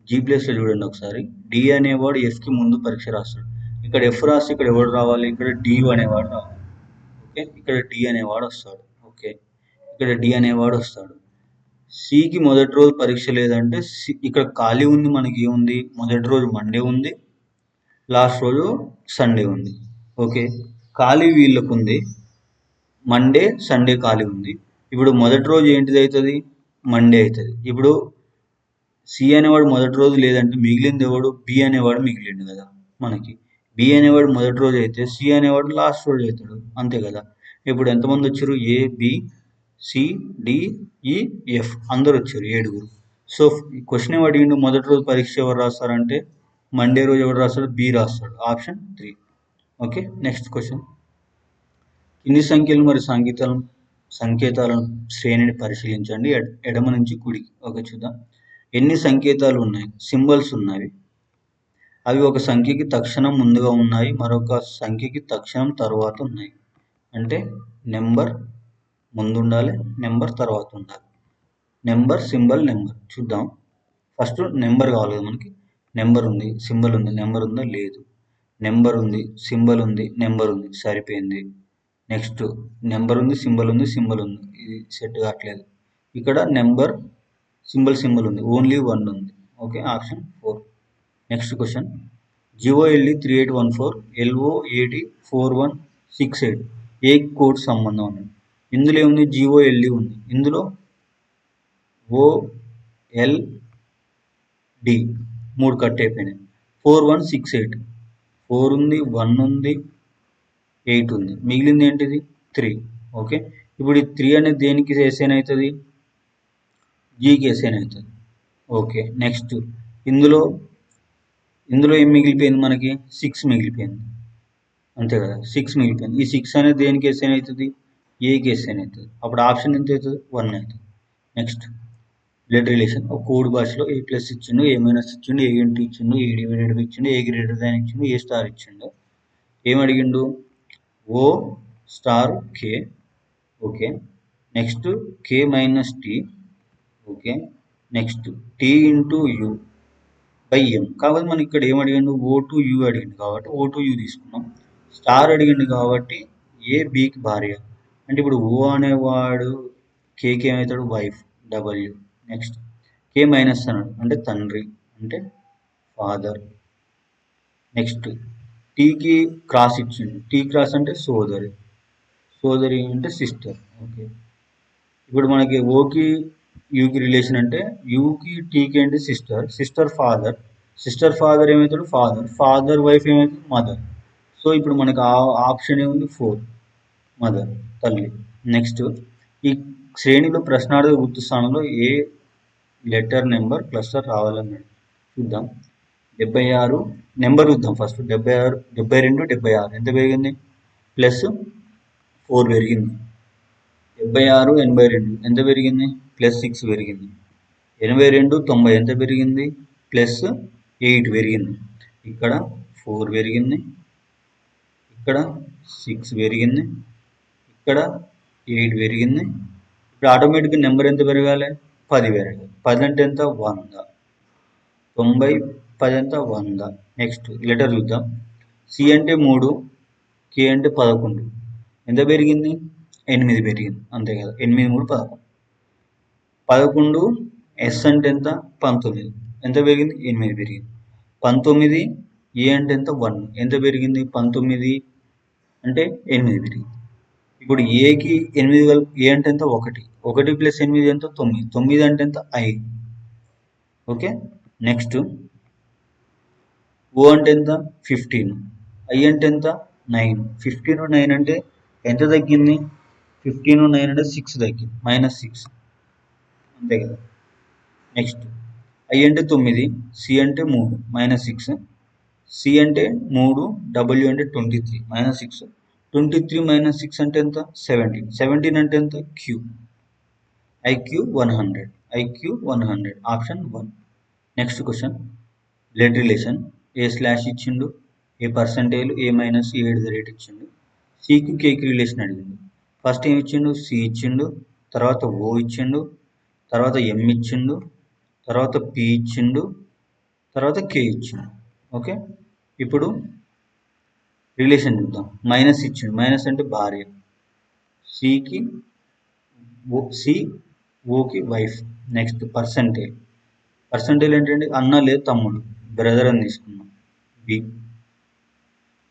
జీ ప్లేస్లో చూడండి ఒకసారి, డి అనేవాడు ఎఫ్కి ముందు పరీక్ష రాస్తాడు. ఇక్కడ ఎఫ్ రాస్తే ఇక్కడ ఎవరు రావాలి? ఇక్కడ డి అనేవాడు రావాలి. ఓకే, ఇక్కడ డి అనేవాడు వస్తాడు. ఓకే, ఇక్కడ డి అనేవాడు వస్తాడు. సికి మొదటి రోజు పరీక్ష లేదంటే ఇక్కడ ఖాళీ ఉంది, మనకి ఏముంది, మొదటి రోజు మండే ఉంది, లాస్ట్ రోజు సండే ఉంది. ఓకే, ఖాళీ వీళ్ళకు ఉంది, మండే సండే ఖాళీ ఉంది. ఇప్పుడు మొదటి రోజు ఏంటిది అవుతుంది? మండే అవుతుంది. ఇప్పుడు సి అనేవాడు మొదటి రోజు లేదంటే మిగిలింది ఎవడు? బి అనేవాడు మిగిలిండు కదా మనకి. బి అనేవాడు మొదటి రోజు అయితే సి అనేవాడు లాస్ట్ రోజు అవుతాడు, అంతే కదా. ఇప్పుడు ఎంతమంది వచ్చారు? ఏ, బి, సి, డి, ఈ, ఎఫ్ అందరు వచ్చారు, 7. సో క్వశ్చన్ ఏం అడిగిండు, మొదటి రోజు పరీక్ష ఎవరు రాస్తారంటే మండే రోజు ఎవరు రాస్తాడు? బి రాస్తాడు, ఆప్షన్ 3. Okay, next question. కింది సంఖ్యలు మరియు సంకేతాలను శ్రేణిని పరిశీలించండి ఎడమ నుంచి కుడికి. ఓకే, చూద్దాం. ఎన్ని సంకేతాలు ఉన్నాయి? సింబల్స్ ఉన్నాయి. అవి ఒక సంఖ్యకి తక్షణం ముందుగా ఉన్నాయి, మరొక సంఖ్యకి తక్షణం తర్వాత ఉన్నాయి. అంటే నెంబర్ ముందు ఉండాలి, నెంబర్ తర్వాత ఉండాలి. Number, symbol, number. చూద్దాం. ఫస్ట్ నెంబర్ కావాలి కదా మనకి. నెంబర్ ఉంది, సింబల్ ఉంది, నెంబర్ ఉందా? లేదు. నెంబర్ ఉంది, సింబల్ ఉంది, నెంబర్ ఉంది, సరిపోయింది. నెక్స్ట్ నెంబర్ ఉంది, సింబల్ ఉంది, సింబల్ ఉంది, ఇది సెట్ కావట్లేదు. ఇక్కడ నెంబర్, సింబల్ ఉంది, ఓన్లీ 1 ఉంది. Okay, option 4. Next question. GOLD 3814 LOAD 4168 ఏ కోడ్ సంబంధం ఉంది? ఇందులో ఏముంది? GOLD ఉంది, ఇందులో OLD 3 కట్ అయిపోయినాయి. 4168 4 ఉంది, 1 ఉంది, 8 ఉంది, మిగిలింది ఏంటిది? 3. ఓకే, ఇప్పుడు ఈ 3 అనేది దేనికి ఎసైన్ అవుతుంది? జీకి ఎసైన్ అవుతుంది. ఓకే, నెక్స్ట్ ఇందులో ఏం మిగిలిపోయింది మనకి? 6 మిగిలిపోయింది, అంతే కదా. 6 మిగిలిపోయింది. ఈ 6 అనేది దేనికి ఎసైన్ అవుతుంది? ఏకి ఎసైన్ అవుతుంది. అప్పుడు ఆప్షన్ ఎంత అవుతుంది? 1 అవుతుంది. Next blood relation. ఒక కోడ్ భాషలో A+ ఇచ్చిండు, A- ఇచ్చిండు, A ఇంటూ ఇచ్చిండు, A డివైడెడ్ బై ఇచ్చిండు, A గ్రేటర్ దాన్ ఇచ్చిండు, A స్టార్ ఇచ్చిండు. ఏం అడిగిండు? O star K. Okay, next K minus T. Okay, next T into U by M. కాబట్టి మనం ఇక్కడ ఏం అడిగిండు? O2U అడిగిండు కాబట్టి O2U తీసుకున్నాం. స్టార్ అడిగిండు కాబట్టి A Bకి భార్య. అంటే ఇప్పుడు O అనేవాడు Kకి ఏమవుతాడు? Wife, W. Next K minus అన్నాడు అంటే తండ్రి, అంటే ఫాదర్. నెక్స్ట్ టీకి క్రాస్ ఇచ్చిండు, టీ క్రాస్ అంటే సోదరి, సోదరి అంటే సిస్టర్. ఓకే, ఇప్పుడు మనకి ఓకి యూకి రిలేషన్ అంటే యూకి టీకి అంటే sister, sister father, sister father ఏమవుతాడు? ఫాదర్, ఫాదర్ వైఫ్ ఏమవుతుంది? మదర్. సో ఇప్పుడు మనకి ఆప్షన్ ఏముంది? 4, మదర్, తల్లి. నెక్స్ట్ ఈ శ్రేణిలో ప్రశ్నార్థక గుర్తు స్థానంలో ఏ లెటర్ నెంబర్ క్లస్టర్ రావాలన్నాడు. చూద్దాం. 76 నెంబర్ చూద్దాం ఫస్ట్. 76, 72, 76 ఎంత పెరిగింది? ప్లస్ 4 పెరిగింది. 76, 82 ఎంత పెరిగింది? ప్లస్ 6 పెరిగింది. 82, 90 ఎంత పెరిగింది? ప్లస్ 8 పెరిగింది. ఇక్కడ 4 పెరిగింది, ఇక్కడ 6 పెరిగింది, ఇక్కడ 8 పెరిగింది. ఇప్పుడు ఆటోమేటిక్గా నెంబర్ ఎంత పెరగాలి? 10 పెరగాలి. 10 అంటే ఎంత? 100. 90, 10 ఎంత? 100. నెక్స్ట్ లెటర్ చూద్దాం. సి అంటే 3, కే అంటే 11 ఎంత పెరిగింది? 8 పెరిగింది, అంతే కదా. 8, 3, 11. 11 ఎస్ అంటే ఎంత? 19 ఎంత పెరిగింది? 8 పెరిగింది. 19 ఏ అంటే ఎంత? 1 ఎంత పెరిగింది? 19 అంటే 8 పెరిగింది. ఇప్పుడు ఏకి 8 ఏ అంటే ఎంత? 1. 1 ప్లస్ 8 ఎంత? 9. 9 అంటే ఎంత? 5. ఓకే, నెక్స్ట్ ఓ అంటే ఎంత? 15. ఐ అంటే ఎంత? 9. 15, 9 అంటే ఎంత తగ్గింది? 15, 9 అంటే 6 తగ్గింది, -6, అంతే కదా. నెక్స్ట్ ఐ అంటే 9, సి అంటే 3, -6. సి అంటే 3, W అంటే 23, -6. 23 - 6 అంటే ఎంత? 17. 17 అంటే ఎంత? Q. IQ 100. IQ 100, option 1. Next question. Blood relation. A/ ఇచ్చిండు, ఏ పర్సంటేజ్ ఏ మైనస్ ఏ @ ఇచ్చిండు. సికి కేకి రిలేషన్ అడిగిండు. ఫస్ట్ ఏమి ఇచ్చిండు, సి ఇచ్చిండు, తర్వాత ఓ ఇచ్చిండు, తర్వాత ఎం ఇచ్చిండు, తర్వాత పి ఇచ్చిండు, తర్వాత కే ఇచ్చిండు. ఓకే, ఇప్పుడు రిలేషన్ చూద్దాం. మైనస్ ఇచ్చిండు, మైనస్ అంటే భార్య, సికి సి ఓకి వైఫ్. నెక్స్ట్ పర్సంటేజ్, పర్సంటేజ్ ఏంటంటే అన్న లేదు తమ్ముడు, బ్రదర్ అని తీసుకున్నాం, బి.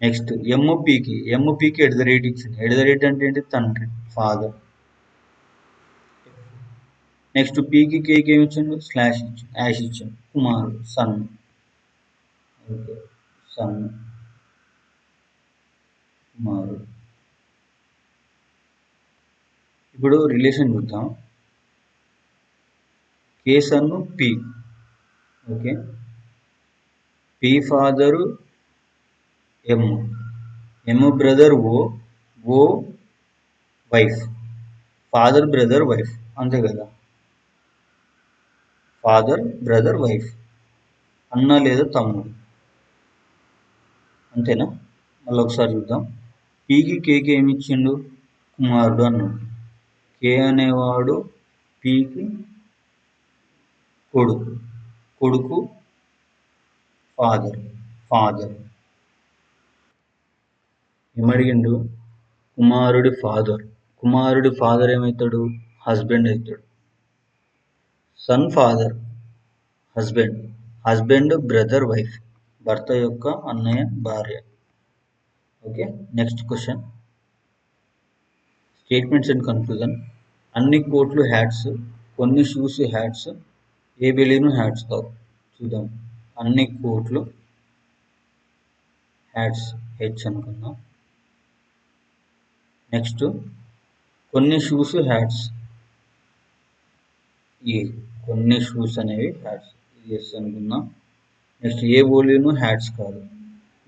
నెక్స్ట్ ఎంఓపికి @ ఇచ్చింది. @ అంటే ఏంటి, తండ్రి, ఫాదర్. నెక్స్ట్ పీకి కేకి ఏమి ఇచ్చిండు, స్లాష్ ఇచ్చిండు, యాష్ ఇచ్చిండు, కుమారుడు, సన్. ఓకే, సన్, కుమారుడు. ఇప్పుడు రిలేషన్ చూద్దాం. కే సన్ను పి. ఓకే, పి ఫాదరు ఎం బ్రదర్ ఓ వైఫ్, ఫాదర్ బ్రదర్ వైఫ్, అంతే కదా, ఫాదర్ బ్రదర్ వైఫ్, అన్న లేదా తమ్ముడు, అంతేనా. మళ్ళీ ఒకసారి చూద్దాం. పీకి కేకి ఏమి ఇచ్చిండు, కుమారుడు అన్నాడు. కే అనేవాడు పీకి కొడుకు, ఫాదర్. ఏమడిగిండు, కుమారుడి ఫాదర్ ఏమవుతాడు, హస్బెండ్ అవుతాడు. Sun father, husband brother wife, భర్త యొక్క అన్నయ్య భార్య. Okay, next question, statements and conclusion. అన్ని కోట్లు హ్యాట్స్, కొన్ని షూస్ హ్యాట్స్, ఏ బెలూన్ హ్యాట్స్ కావు. చూద్దాం. అన్ని కోట్లు హ్యాట్స్, హెచ్ అనుకుందాం. నెక్స్ట్ కొన్ని షూస్ హ్యాట్స్, కొన్ని షూస్ అనేవి హ్యాట్స్, ఇది ఎస్ అనుకుందాం. నెక్స్ట్ ఏ బెలూన్ హ్యాట్స్ కాదు,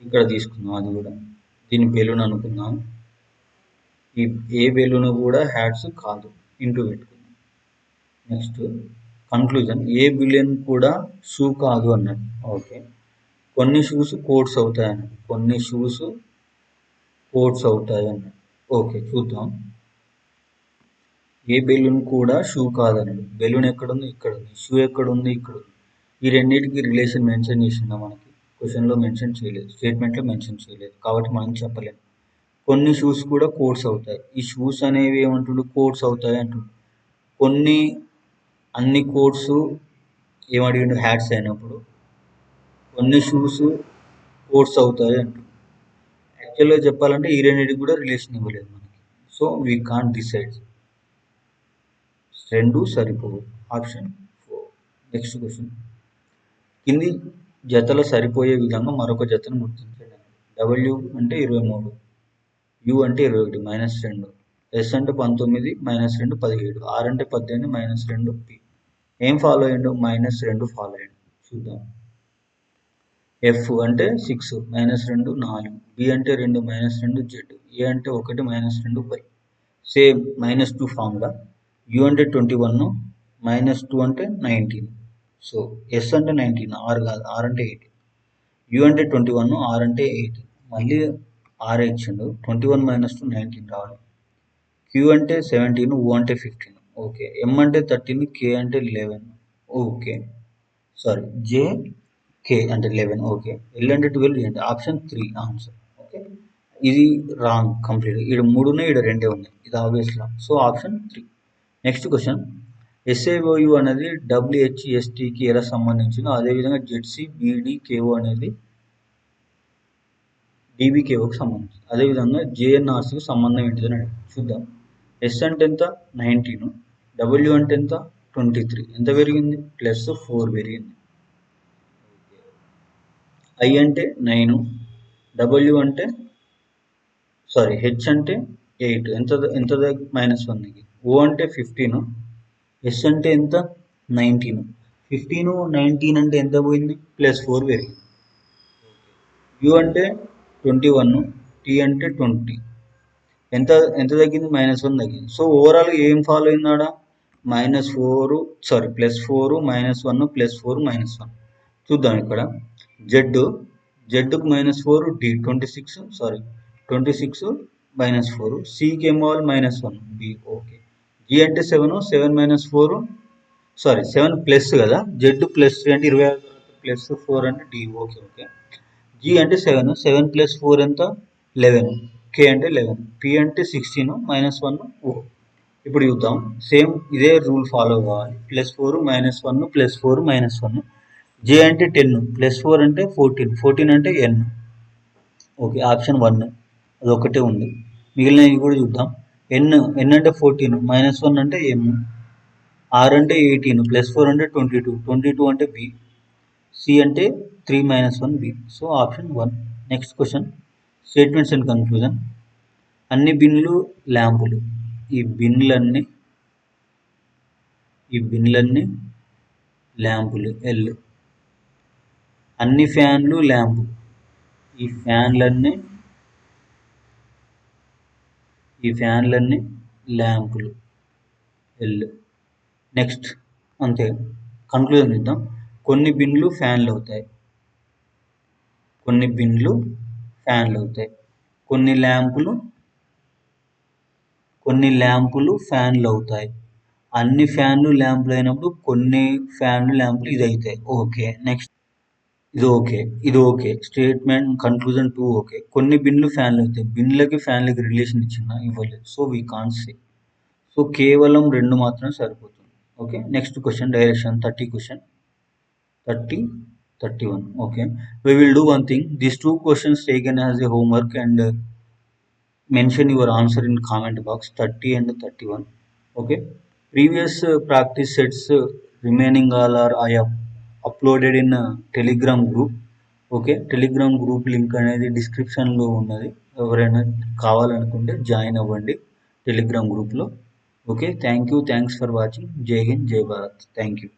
ఇక్కడ తీసుకుందాం, అది కూడా దీని బెలూన్ అనుకుందాం. ఈ ఏ బెలూన్ కూడా హ్యాట్స్ కాదు, ఇంటూ పెట్టుకుందాం. నెక్స్ట్ కన్క్లూజన్, ఏ బెలూన్ కూడా షూ కాదు అన్నాడు. ఓకే, కొన్ని షూస్ కోట్స్ అవుతాయి అన్నాడు, అన్నాడు. ఓకే, చూద్దాం. ఏ బెలూన్ కూడా షూ కాదన్నాడు. బెలూన్ ఎక్కడుంది, ఇక్కడ ఉంది. షూ ఎక్కడుంది, ఇక్కడ ఉంది. ఈ రెండింటికి రిలేషన్ మెన్షన్ చేసిందా, మనకి క్వశ్చన్లో మెన్షన్ చేయలేదు, స్టేట్మెంట్లో మెన్షన్ చేయలేదు, కాబట్టి మనం చెప్పలేము. కొన్ని షూస్ కూడా కోట్స్ అవుతాయి. ఈ షూస్ అనేవి ఏమంటుండు, కోట్స్ అవుతాయి అంటుండు. అన్ని కోట్స్ ఏమడిగిండు, హ్యాట్స్ అయినప్పుడు కొన్ని షూస్ కోట్స్ అవుతాయి అంటుండు. యాక్చువల్గా చెప్పాలంటే ఈ రెండింటికి కూడా రిలేషన్ ఇవ్వలేదు మనకి, సో వీ కాంట్ డిసైడ్. రెండు సరిపోవు, ఆప్షన్ 4. నెక్స్ట్ క్వశ్చన్, కింది జతల సరిపోయే విధంగా మరొక జతను గుర్తించండి. డబ్ల్యూ అంటే 23, యు అంటే 21 -2, ఎస్ అంటే 19 -2 17, ఆర్ అంటే 18 -2 పి. ఏం ఫాలో అయ్యిండు, -2 ఫాలో అయ్యిండు. చూద్దాం. ఎఫ్ అంటే 6 -2 4, బి అంటే 2 -2 జెడ్, ఏ అంటే 1 -2 వై. Same -2 formula. యు అంటే 21, -2 అంటే 19. సో ఎస్ అంటే 19, ఆర్ కాదు, ఆర్ అంటే 18. యు అంటే 21, ఆర్ అంటే 18. మళ్ళీ ఆర్ ఇచ్చిండు, 21 - 2 19 రావాలి. క్యూ అంటే 17, ఓ అంటే 15. ఓకే, ఎం అంటే 13, కే అంటే 11. ఓకే, సారీ, జే కే అంటే 11. ఓకే, ఎల్ అంటే 12, అంటే ఆప్షన్ 3 ఆన్సర్. ఓకే, ఇది రాంగ్ కంప్లీట్. ఇక్కడ 3 ఉన్నాయి, ఇక్కడ 2 ఉన్నాయి, ఇది obvious wrong. So option 3. Next question, SAOU అనేది డబ్ల్యూహెచ్ఎస్టికి ఎలా సంబంధించిందో అదేవిధంగా జెడ్సీ బీడీకేఓ అనేది డీబీకేఓకి సంబంధించింది. అదేవిధంగా జేఎన్ఆర్సీకి సంబంధం ఏంటిదని చూద్దాం. ఎస్ అంటే ఎంత, 19, డబ్ల్యూ అంటే ఎంత, 23, ఎంత పెరిగింది, +4 పెరిగింది. ఐ అంటే 9, డబ్ల్యూ అంటే హెచ్ అంటే 8, ఎంత -1. ఓ అంటే 15, ఎస్ అంటే ఎంత, 19, 15 19 అంటే ఎంత పోయింది, +4 పెరిగింది. యు అంటే 21, టీ అంటే 20, ఎంత తగ్గింది, -1 తగ్గింది. సో ఓవరాల్గా ఏం ఫాలో అయిందాడ, +4 -1 +4 -1. చూద్దాం ఇక్కడ, జెడ్ జెడ్కు -4 డి 26 -4 సికి ఏం కావాలి -1 బి ఓకే. జి అంటే 7 7 - 4 7 ప్లస్ కదా, జెడ్ ప్లస్ 3 అంటే 26 ప్లస్ 4 అంటే డి ఓకే ఓకే. జి అంటే 7 ప్లస్ 4 ఎంత 11, కే అంటే 11, పి అంటే 16 -1 ఓ. ఇప్పుడు చూద్దాం, సేమ్ ఇదే రూల్ ఫాలో కావాలి. +4 -1 +4 -1. జే అంటే 10 +4 అంటే 14 అంటే n ఓకే. ఆప్షన్ 1 అది ఒకటే ఉంది. మిగిలినవి కూడా చూద్దాం. ఎన్ అంటే 14 -1 అంటే m, ఆర్ అంటే 18 +4 అంటే 22 అంటే బి, సి అంటే 3 - 1 B. So option 1. Next question, statements and conclusion. అన్ని బిన్లు ల్యాంపులు, ఈ బిన్లన్నీ ల్యాంపులు ఎల్. అన్ని ఫ్యాన్లు ల్యాంపు, ఈ ఫ్యాన్లన్నీ ల్యాంపులు ఎల్. నెక్స్ట్ అంతే, కన్క్లూజన్ ఇద్దాం. కొన్ని బిన్లు ఫ్యాన్లు అవుతాయి, కొన్ని ల్యాంపులు ఫ్యాన్లు అవుతాయి. అన్ని ఫ్యాన్లు ల్యాంపులు అయినప్పుడు కొన్ని ఫ్యాన్లు ల్యాంపులు ఇది అవుతాయి. ఓకే. నెక్స్ట్ ఇది ఓకే. Statement conclusion 2 okay. కొన్ని బిన్లు ఫ్యాన్లు అవుతాయి, బిన్లకి ఫ్యాన్లకి రిలేషన్ ఇవ్వలేదు, so we can't say. So కేవలం 2 మాత్రమే సరిపోతుంది. Okay. Next question, direction 30 question 31. Okay. We will do one thing. These 2 questions taken as a homework and mention your answer in comment box 30 and 31. Okay. Previous practice sets remaining all are I have uploaded in Telegram group. Okay. Telegram group link అనేది డిస్క్రిప్షన్లో ఉన్నది. ఎవరైనా కావాలనుకుంటే join అవ్వండి Telegram గ్రూప్లో. Okay. Thanks for watching. జై హింద్, జై Bharat. Thank you.